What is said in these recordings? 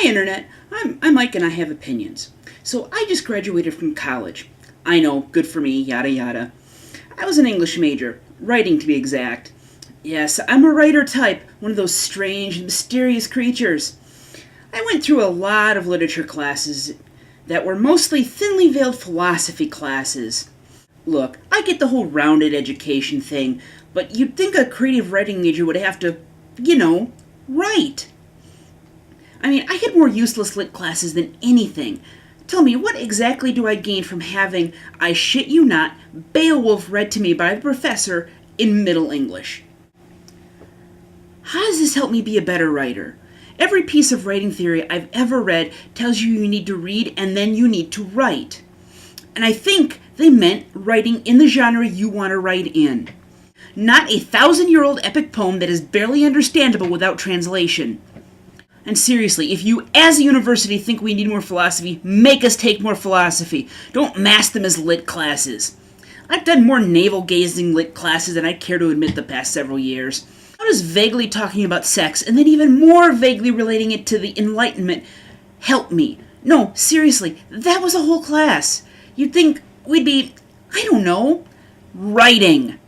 Hi, Internet. I'm Mike and I have opinions. So I just graduated from college. I know, good for me, yada yada. I was an English major, writing to be exact. Yes, I'm a writer type, one of those strange and mysterious creatures. I went through a lot of literature classes that were mostly thinly veiled philosophy classes. Look, I get the whole rounded education thing, but you'd think a creative writing major would have to, write. I mean, I had more useless lit classes than anything. Tell me, what exactly do I gain from having, I shit you not, Beowulf read to me by the professor in Middle English? How does this help me be a better writer? Every piece of writing theory I've ever read tells you need to read and then you need to write. And I think they meant writing in the genre you want to write in. Not a 1,000-year-old epic poem that is barely understandable without translation. And seriously, if you as a university think we need more philosophy, make us take more philosophy. Don't mask them as lit classes. I've done more navel-gazing lit classes than I care to admit the past several years. How does vaguely talking about sex, and then even more vaguely relating it to the Enlightenment, help me? No, seriously, that was a whole class. You'd think we'd be, I don't know, writing.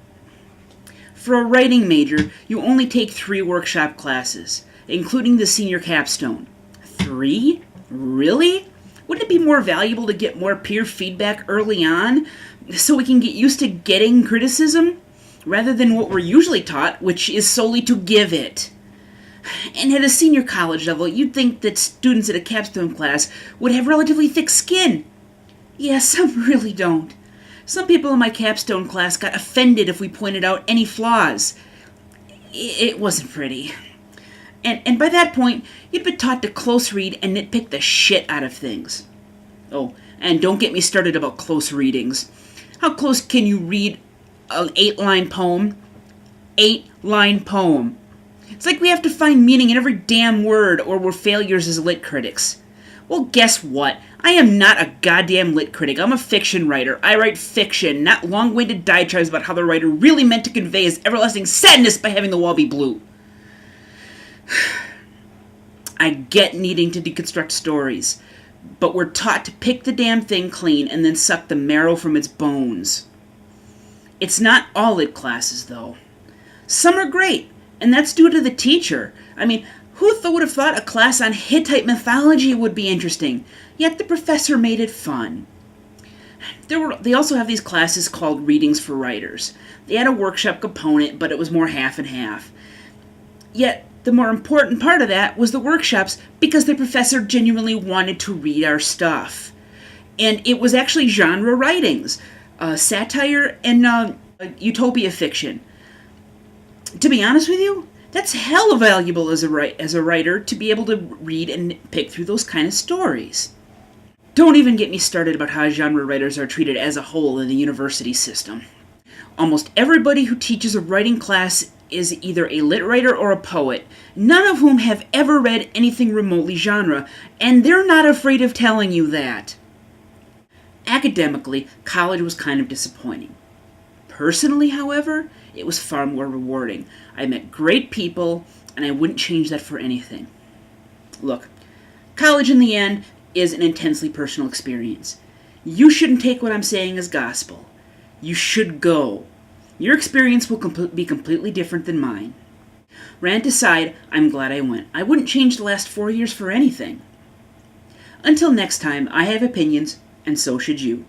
For a writing major, you only take 3 workshop classes, including the senior capstone. 3? Really? Wouldn't it be more valuable to get more peer feedback early on, so we can get used to getting criticism, rather than what we're usually taught, which is solely to give it? And at a senior college level, you'd think that students at a capstone class would have relatively thick skin. Yeah, some really don't. Some people in my capstone class got offended if we pointed out any flaws. It wasn't pretty. And by that point, you'd been taught to close read and nitpick the shit out of things. Oh, and don't get me started about close readings. How close can you read an 8-line poem? 8-line poem. It's like we have to find meaning in every damn word or we're failures as lit critics. Well, guess what? I am not a goddamn lit critic. I'm a fiction writer. I write fiction, not long-winded diatribes about how the writer really meant to convey his everlasting sadness by having the wall be blue. I get needing to deconstruct stories, but we're taught to pick the damn thing clean and then suck the marrow from its bones. It's not all lit classes, though. Some are great, and that's due to the teacher. I mean, who would have thought a class on Hittite mythology would be interesting? Yet the professor made it fun. They also have these classes called Readings for Writers. They had a workshop component, but it was more half and half. Yet the more important part of that was the workshops because the professor genuinely wanted to read our stuff. And it was actually genre writings, satire and utopia fiction. To be honest with you, that's hella valuable as a writer to be able to read and pick through those kind of stories. Don't even get me started about how genre writers are treated as a whole in the university system. Almost everybody who teaches a writing class is either a lit writer or a poet, none of whom have ever read anything remotely genre, and they're not afraid of telling you that. Academically, college was kind of disappointing. Personally, however, it was far more rewarding. I met great people, and I wouldn't change that for anything. Look, college in the end is an intensely personal experience. You shouldn't take what I'm saying as gospel. You should go. Your experience will be completely different than mine. Rant aside, I'm glad I went. I wouldn't change the last 4 years for anything. Until next time, I have opinions, and so should you.